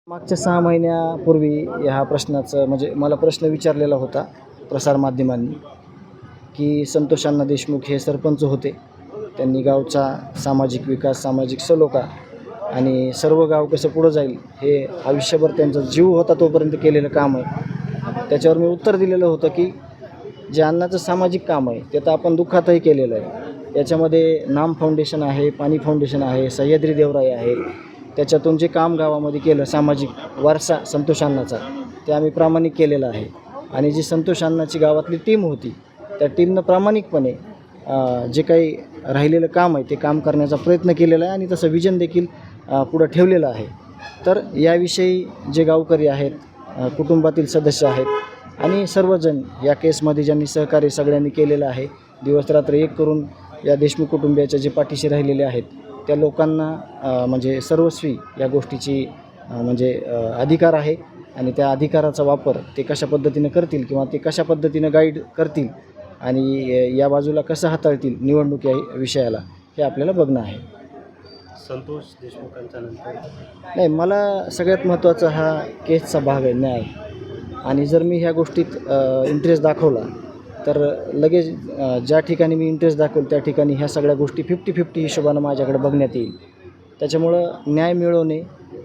मागच्या 6 महिन्यापूर्वी ह्या प्रश्नाचं म्हणजे मला प्रश्न विचारलेला होता प्रसारमाध्यमांनी की संतोष अण्णा देशमुख हे सरपंच होते. त्यांनी गावचा सामाजिक विकास, सामाजिक सलोखा आणि सर्व गाव कसं पुढं जाईल हे आयुष्यभर त्यांचा जीव होता तोपर्यंत केलेलं काम आहे. त्याच्यावर मी उत्तर दिलेलं होतं की जे अण्णाचं सामाजिक काम आहे ते तर आपण दुःखातही केलेलं आहे. याच्यामध्ये नाम फाउंडेशन आहे, पाणी फाउंडेशन आहे, सह्याद्री देवराई आहे. त्याच्यातून जे काम गावामध्ये केलं सामाजिक वारसा संतोष अण्णाचा ते आम्ही प्रामाणिक केलेलं आहे. आणि जी संतोष अण्णाची गावातली टीम होती त्या टीमनं प्रामाणिकपणे जे काही राहिलेलं काम आहे ते काम करण्याचा प्रयत्न केलेला आहे आणि तसं विजन देखील पुढं ठेवलेलं आहे. तर याविषयी जे गावकरी आहेत, कुटुंबातील सदस्य आहेत आणि सर्वजण या केसमध्ये ज्यांनी सहकार्य सगळ्यांनी केलेलं आहे, दिवसरात्र एक करून या देशमुख कुटुंबियाच्या जे पाठीशी राहिलेले आहेत त्या लोकांना म्हणजे सर्वस्वी या गोष्टीची म्हणजे अधिकार आहे आणि त्या अधिकाराचा वापर ते कशा पद्धतीनं करतील किंवा ते कशा पद्धतीनं गाईड करतील आणि या बाजूला कसं हाताळतील निवडणूक या विषयाला हे आपल्याला बघणं आहे. संतोष देशमुखांच्या नंतर नाही, मला सगळ्यात महत्त्वाचा हा केसचा भाग आहे न्याय. आणि जर मी ह्या गोष्टीत इंटरेस्ट दाखवला तर लगेच ज्या ठिकाणी मी इंटरेस्ट दाखवेल त्या ठिकाणी ह्या सगळ्या गोष्टी 50-50 हिशोबानं माझ्याकडे बघण्यात येईल. त्याच्यामुळं न्याय मिळवणे,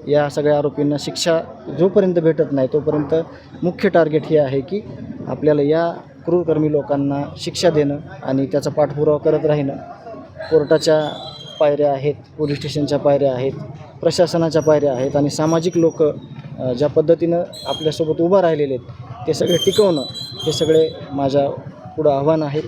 या सगळ्या आरोपींना शिक्षा जोपर्यंत भेटत नाही तोपर्यंत मुख्य टार्गेट हे आहे की आपल्याला या क्रूरकर्मी लोकांना शिक्षा देणं आणि त्याचा पाठपुरावा करत राहणं. कोर्टाच्या पायऱ्या आहेत, पोलीस स्टेशनच्या पायऱ्या आहेत, प्रशासनाच्या पायऱ्या आहेत आणि सामाजिक लोक ज्या पद्धतीनं आपल्यासोबत उभं राहिलेले आहेत ते सगळे टिकवणं हे सगळे माझ्या पुढं आव्हान आहेत.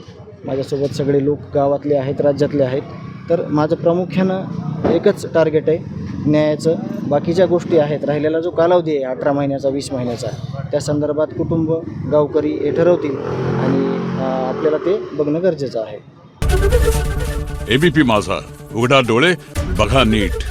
माझ्यासोबत सगळे लोक गावातले आहेत, राज्यातले आहेत. तर माझं प्रामुख्यानं एकच टार्गेट आहे न्यायाचं. बाकीच्या गोष्टी आहेत, राहिलेला जो कालावधी आहे 18 महिन्याचा 20 महिन्याचा त्या संदर्भात कुटुंब गावकरी हे ठरवतील आणि आपल्याला ते बघणं गरजेचं आहे. एबीपी माझा, उघडा डोळे बघा नीट.